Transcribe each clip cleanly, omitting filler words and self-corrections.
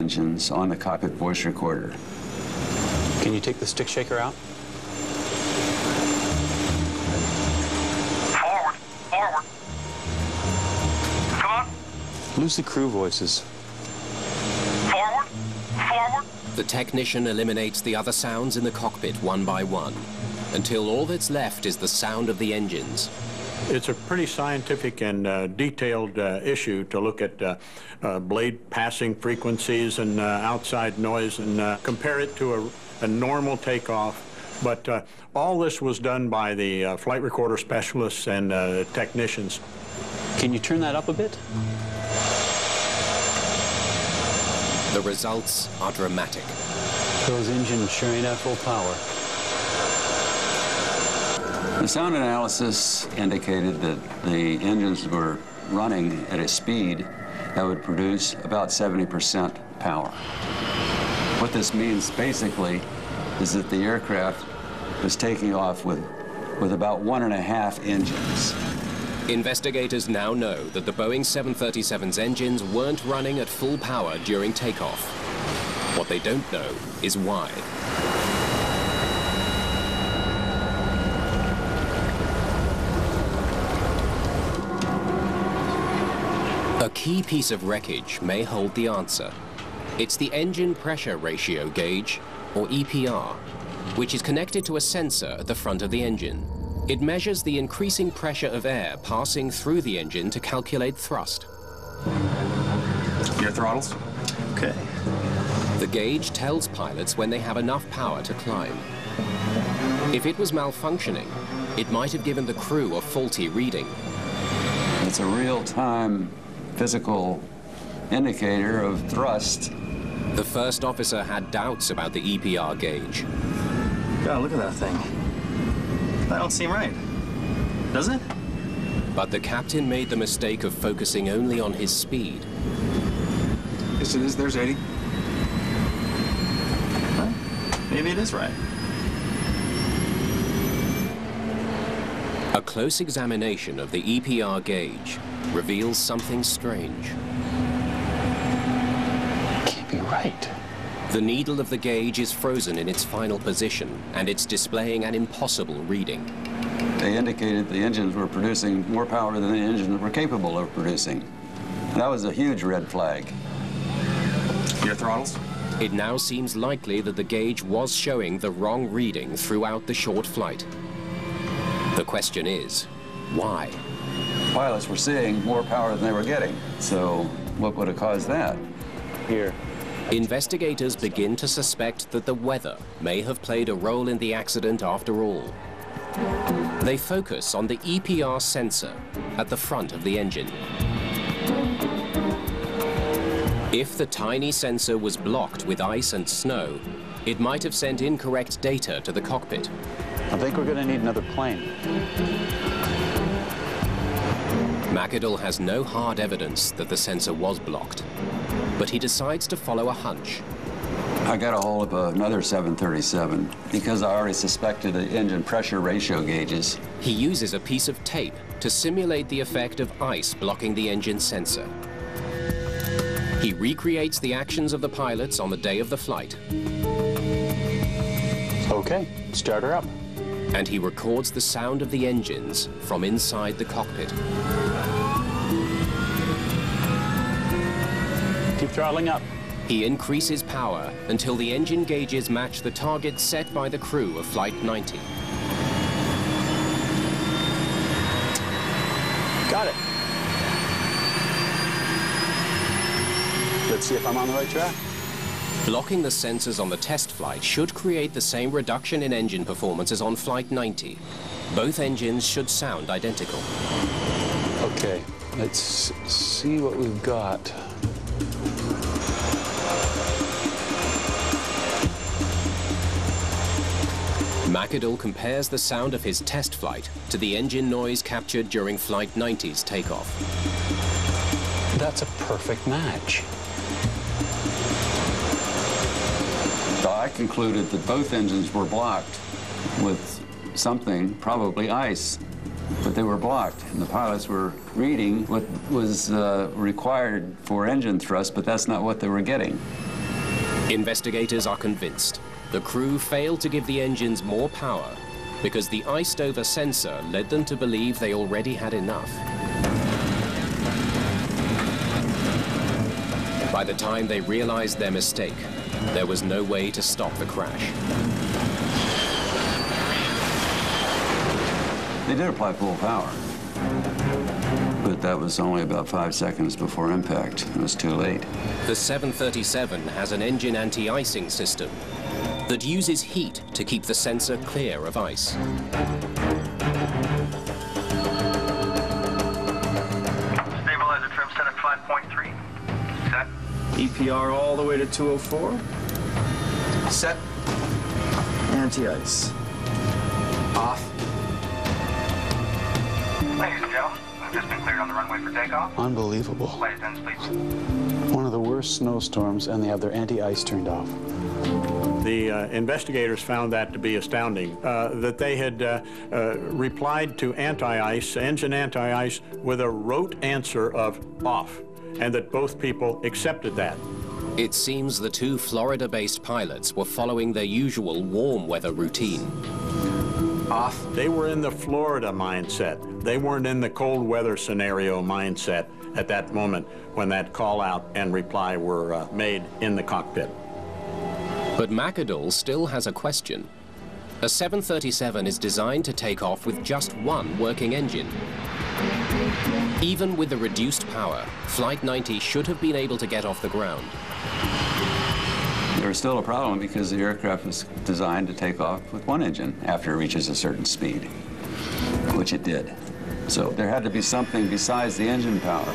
engines on the cockpit voice recorder. Can you take the stick shaker out? Forward, forward. Come on. Lose the crew voices. Forward, forward. The technician eliminates the other sounds in the cockpit one by one, until all that's left is the sound of the engines. It's a pretty scientific and detailed issue to look at blade passing frequencies and outside noise and compare it to a normal takeoff. But all this was done by the flight recorder specialists and technicians. Can you turn that up a bit? The results are dramatic. Those engines showing at full power. The sound analysis indicated that the engines were running at a speed that would produce about 70% power. What this means basically is that the aircraft was taking off with about 1.5 engines. Investigators now know that the Boeing 737's engines weren't running at full power during takeoff. What they don't know is why. A key piece of wreckage may hold the answer. It's the engine pressure ratio gauge, or EPR, which is connected to a sensor at the front of the engine. It measures the increasing pressure of air passing through the engine to calculate thrust. Your throttles. Okay. The gauge tells pilots when they have enough power to climb. If it was malfunctioning, it might have given the crew a faulty reading. It's a real-time physical indicator of thrust. The first officer had doubts about the EPR gauge. God, look at that thing. That don't seem right, does it? But the captain made the mistake of focusing only on his speed. Yes, it is. There's 80. Well, maybe it is right. A close examination of the EPR gauge reveals something strange. Can't be right. The needle of the gauge is frozen in its final position, and it's displaying an impossible reading. They indicated the engines were producing more power than the engines were capable of producing. That was a huge red flag. Your throttles? It now seems likely that the gauge was showing the wrong reading throughout the short flight. The question is, why? Pilots were seeing more power than they were getting, so what would have caused that? Here. Investigators begin to suspect that the weather may have played a role in the accident after all. They focus on the EPR sensor at the front of the engine. If the tiny sensor was blocked with ice and snow, it might have sent incorrect data to the cockpit. I think we're going to need another plane. McAdle has no hard evidence that the sensor was blocked, but he decides to follow a hunch. I got a hold of another 737 because I already suspected the engine pressure ratio gauges. He uses a piece of tape to simulate the effect of ice blocking the engine sensor. He recreates the actions of the pilots on the day of the flight. Okay, start her up. And he records the sound of the engines from inside the cockpit. Keep throttling up. He increases power until the engine gauges match the target set by the crew of Flight 90. Got it. Let's see if I'm on the right track. Blocking the sensors on the test flight should create the same reduction in engine performance as on Flight 90. Both engines should sound identical. Okay, let's see what we've got. McAdle compares the sound of his test flight to the engine noise captured during Flight 90's takeoff. That's a perfect match. So I concluded that both engines were blocked with something, probably ice, but they were blocked. And the pilots were reading what was required for engine thrust, but that's not what they were getting. Investigators are convinced the crew failed to give the engines more power because the iced-over sensor led them to believe they already had enough. By the time they realized their mistake, there was no way to stop the crash. They did apply full power, but that was only about 5 seconds before impact. It was too late. The 737 has an engine anti-icing system that uses heat to keep the sensor clear of ice. Stabilizer trim set at 5.3. Set. EPR all the way to 204. Set. Anti-ice. Off. Ladies and gentlemen, we've just been cleared on the runway for takeoff. Unbelievable. Flight attendants, please. One of the worst snowstorms, and they have their anti-ice turned off. The investigators found that to be astounding, that they had replied to anti-ice, engine anti-ice, with a rote answer of off, and that both people accepted that. It seems the two Florida-based pilots were following their usual warm weather routine. Off. They were in the Florida mindset. They weren't in the cold weather scenario mindset at that moment when that call out and reply were made in the cockpit. But McAdoo still has a question. A 737 is designed to take off with just one working engine. Even with the reduced power, Flight 90 should have been able to get off the ground. There was still a problem because the aircraft was designed to take off with one engine after it reaches a certain speed, which it did. So there had to be something besides the engine power.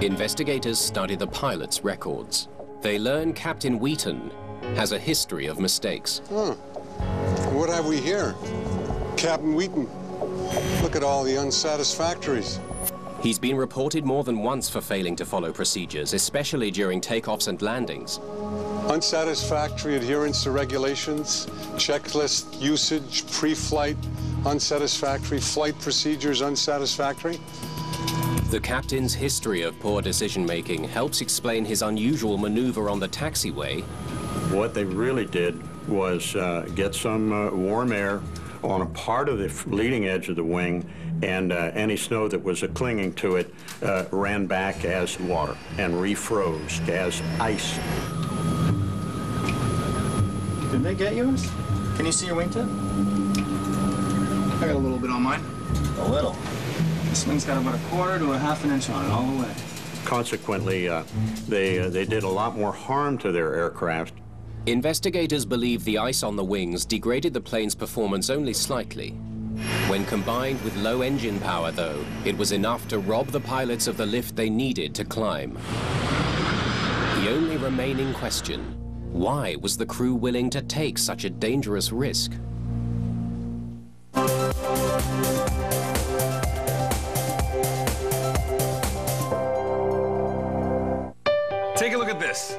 Investigators study the pilot's records. They learn Captain Wheaton has a history of mistakes. What have we here? Captain Wheaton. Look at all the unsatisfactories. He's been reported more than once for failing to follow procedures, especially during takeoffs and landings. Unsatisfactory adherence to regulations, checklist usage, pre-flight, unsatisfactory flight procedures, unsatisfactory. The captain's history of poor decision-making helps explain his unusual maneuver on the taxiway. What they really did was get some warm air on a part of the leading edge of the wing, and any snow that was clinging to it ran back as water and refroze as ice. Did they get yours? Can you see your wingtip? I got a little bit on mine. A little? This wing's got about 1/4 to 1/2 inch on it all the way. Consequently, they did a lot more harm to their aircraft. Investigators believe the ice on the wings degraded the plane's performance only slightly. When combined with low engine power, though, it was enough to rob the pilots of the lift they needed to climb. The only remaining question: why was the crew willing to take such a dangerous risk? Take a look at this.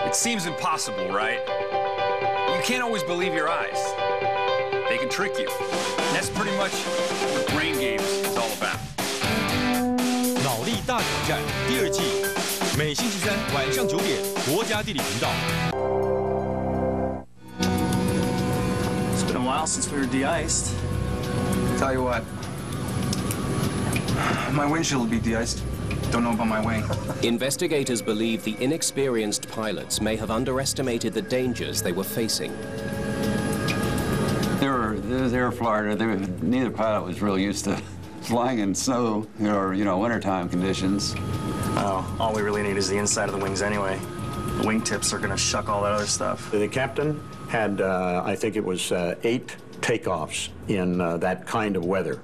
It seems impossible, right? You can't always believe your eyes. They can trick you. And that's pretty much what Brain Games is all about. 脑力大挑战第2季，每星期3晚上9点，国家地理频道。 It's been a while since we were de-iced. Tell you what, my windshield will be de-iced. Don't know about my wing. Investigators believe the inexperienced pilots may have underestimated the dangers they were facing. They were Florida. Neither pilot was real used to flying in snow or, wintertime conditions. Well, all we really need is the inside of the wings anyway. The wingtips are going to shuck all that other stuff. The captain had, I think it was 8 takeoffs in that kind of weather.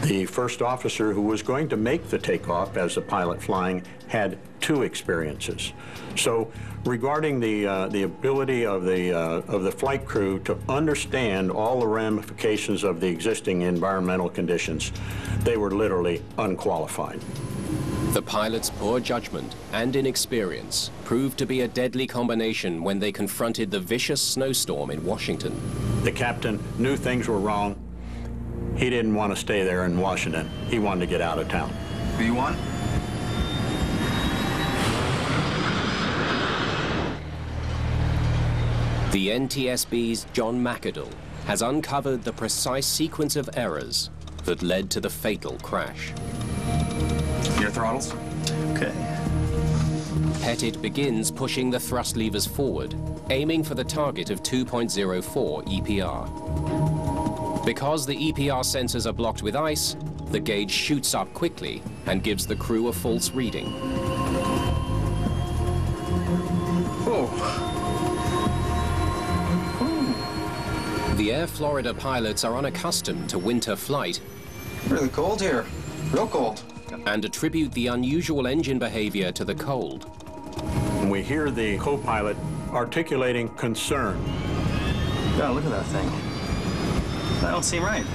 The first officer who was going to make the takeoff as a pilot flying had 2 experiences. So regarding the ability of the flight crew to understand all the ramifications of the existing environmental conditions, they were literally unqualified. The pilots' poor judgment and inexperience proved to be a deadly combination when they confronted the vicious snowstorm in Washington. The captain knew things were wrong. He didn't want to stay there in Washington. He wanted to get out of town. B1? The NTSB's John McAdoo has uncovered the precise sequence of errors that led to the fatal crash. Your throttles? Okay. Pettit begins pushing the thrust levers forward, aiming for the target of 2.04 EPR. Because the EPR sensors are blocked with ice, the gauge shoots up quickly and gives the crew a false reading. Whoa. The Air Florida pilots are unaccustomed to winter flight. Really cold here. Real cold. And attribute the unusual engine behavior to the cold. And we hear the co-pilot articulating concern. God, look at that thing. That don't seem right,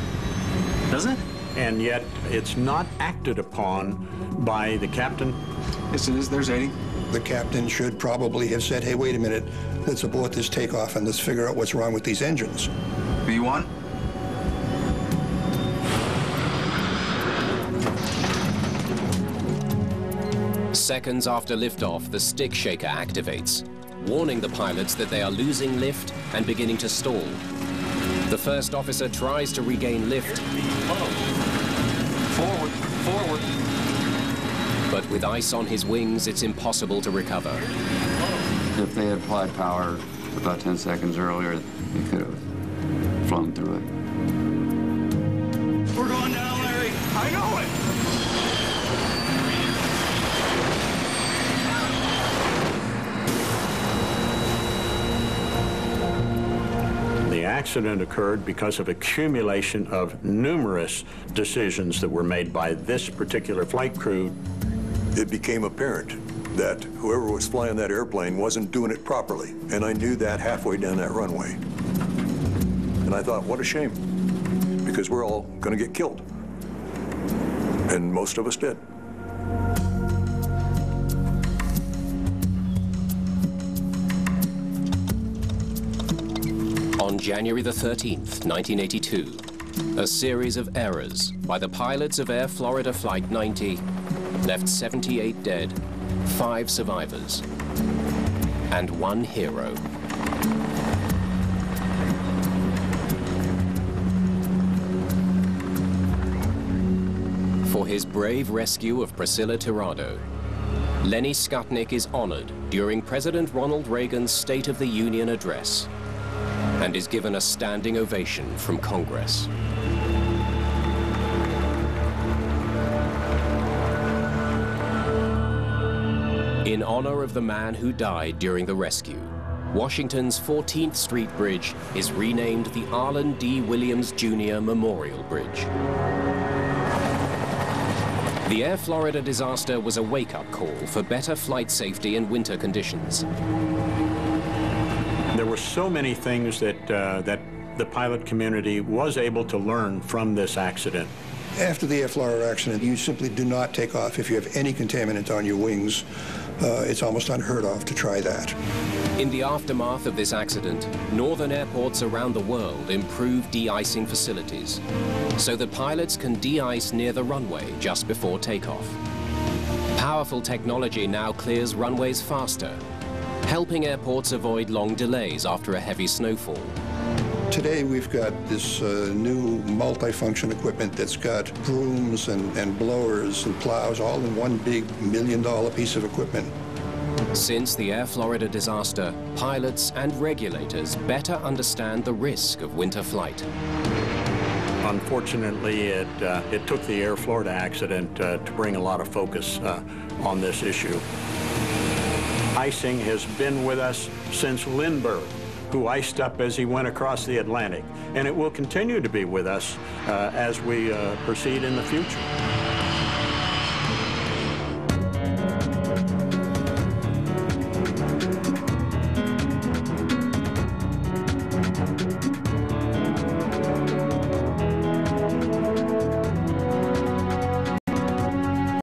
does it? And yet it's not acted upon by the captain. Yes, it is. There's 80. The captain should probably have said, hey, wait a minute, let's abort this takeoff and let's figure out what's wrong with these engines. B1? Seconds after liftoff, the stick shaker activates, warning the pilots that they are losing lift and beginning to stall. The first officer tries to regain lift. Forward, forward. But with ice on his wings, it's impossible to recover. If they had applied power about 10 seconds earlier, they could have flown through it. We're going down, Larry. I know it. The accident occurred because of accumulation of numerous decisions that were made by this particular flight crew. It became apparent that whoever was flying that airplane wasn't doing it properly, and I knew that halfway down that runway. And I thought, what a shame, because we're all going to get killed. And most of us did. On January the 13th, 1982, a series of errors by the pilots of Air Florida Flight 90 left 78 dead, 5 survivors, and 1 hero. For his brave rescue of Priscilla Tirado, Lenny Skutnik is honored during President Ronald Reagan's State of the Union address and is given a standing ovation from Congress. In honor of the man who died during the rescue, Washington's 14th Street Bridge is renamed the Arlen D. Williams Jr. Memorial Bridge. The Air Florida disaster was a wake-up call for better flight safety in winter conditions. There were so many things that the pilot community was able to learn from this accident. After the Air Florida accident, you simply do not take off if you have any contaminant on your wings. It's almost unheard of to try that. In the aftermath of this accident, northern airports around the world improved de-icing facilities so that pilots can de-ice near the runway just before takeoff. Powerful technology now clears runways faster, helping airports avoid long delays after a heavy snowfall. Today we've got this new multi-function equipment that's got brooms and blowers and plows all in one big $1 million piece of equipment. Since the Air Florida disaster, pilots and regulators better understand the risk of winter flight. Unfortunately, it took the Air Florida accident to bring a lot of focus on this issue. Icing has been with us since Lindbergh, who iced up as he went across the Atlantic, and it will continue to be with us as we proceed in the future.